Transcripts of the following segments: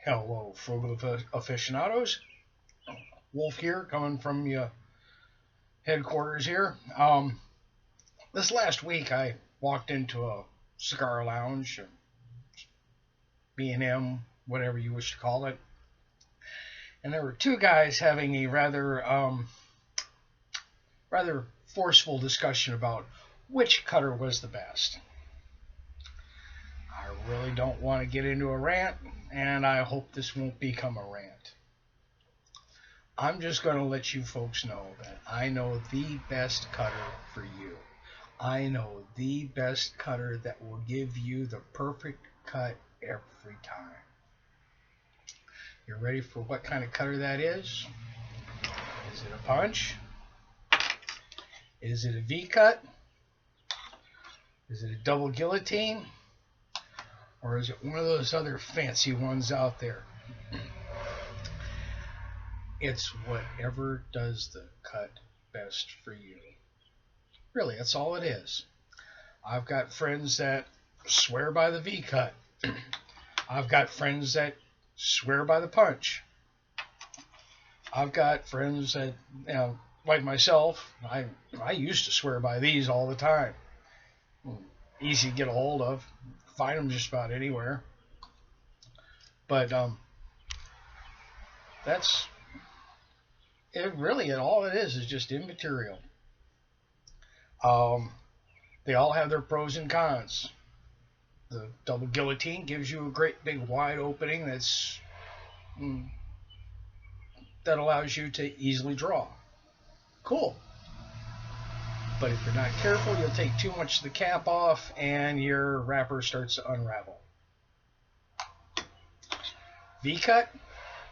Hello, frugal aficionados. Wolf here, coming from your headquarters here. This last week, I walked into a cigar lounge, B&M, whatever you wish to call it, and there were two guys having a rather forceful discussion about which cutter was the best. I really don't want to get into a rant, and I hope this won't become a rant. I'm just going to let you folks know that I know the best cutter for you. I know the best cutter that will give you the perfect cut every time. You ready for what kind of cutter that is? Is it a punch? Is it a V-cut? Is it a double guillotine? Or is it one of those other fancy ones out there? It's whatever does the cut best for you. Really, that's all it is. I've got friends that swear by the V-cut. I've got friends that swear by the punch. I've got friends that, like myself, I used to swear by these all the time. Easy to get a hold of. Find them just about anywhere. But that's it. Really, all it is just immaterial. They all have their pros and cons. The double guillotine gives you a great big wide opening that allows you to easily draw. Cool. But if you're not careful, you'll take too much of the cap off and your wrapper starts to unravel. V-cut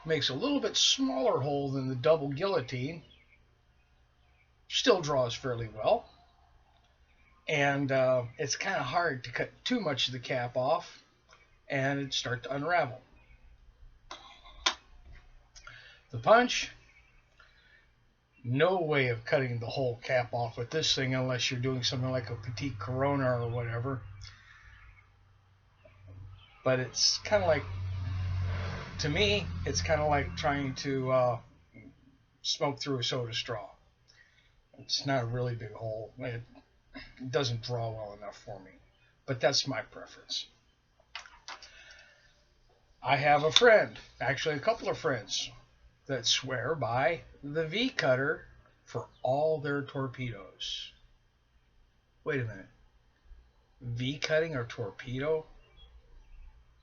makes a little bit smaller hole than the double guillotine. Still draws fairly well. And it's kind of hard to cut too much of the cap off and it start to unravel. The punch, no way of cutting the whole cap off with this thing unless you're doing something like a Petite Corona or whatever. But it's kind of like, to me, it's kind of like trying to smoke through a soda straw. It's not a really big hole. It doesn't draw well enough for me. But that's my preference. I have a friend, actually a couple of friends, that swear by the V-cutter for all their torpedoes. Wait a minute. V-cutting or torpedo?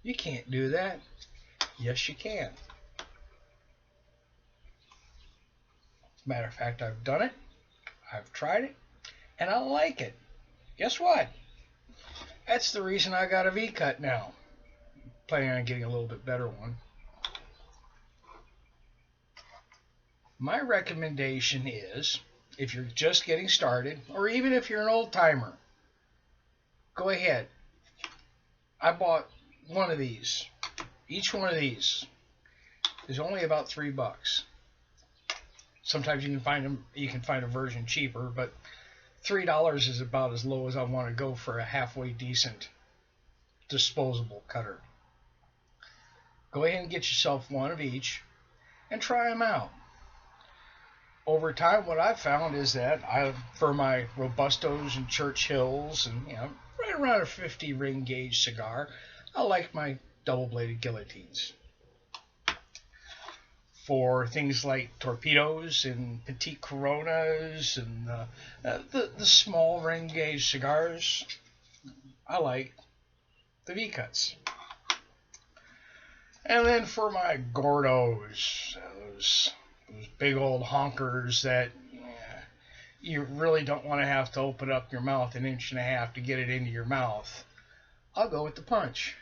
You can't do that. Yes, you can. Matter of fact, I've done it. I've tried it. And I like it. Guess what? That's the reason I got a V-cut now. Planning on getting a little bit better one. My recommendation is, if you're just getting started, or even if you're an old timer, go ahead. I bought one of these. Each one of these is only about $3. Sometimes you can find a version cheaper, but $3 is about as low as I want to go for a halfway decent disposable cutter. Go ahead and get yourself one of each and try them out. Over time, what I've found is that for my Robustos and Churchills and right around a 50 ring gauge cigar, I like my double-bladed guillotines. For things like torpedoes and Petite Coronas and the small ring gauge cigars, I like the V-cuts. And then for my Gordos, those big old honkers that you really don't want to have to open up your mouth an inch and a half to get it into your mouth, I'll go with the punch.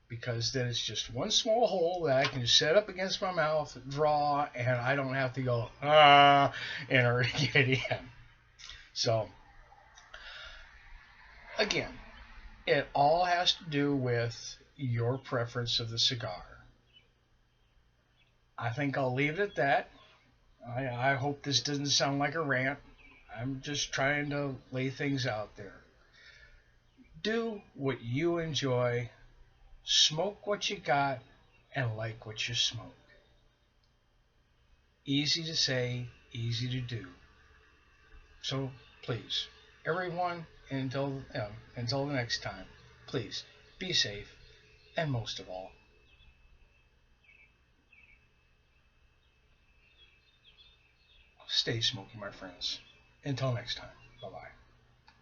Because then it's just one small hole that I can set up against my mouth, draw, and I don't have to go, in order to get it in. So, again, it all has to do with your preference of the cigar. I think I'll leave it at that. I hope this doesn't sound like a rant. I'm just trying to lay things out there. Do what you enjoy. Smoke what you got and like what you smoke. Easy to say, easy to do. So please, everyone, until the next time, please be safe, and most of all, stay smoking, my friends. Until next time, bye bye.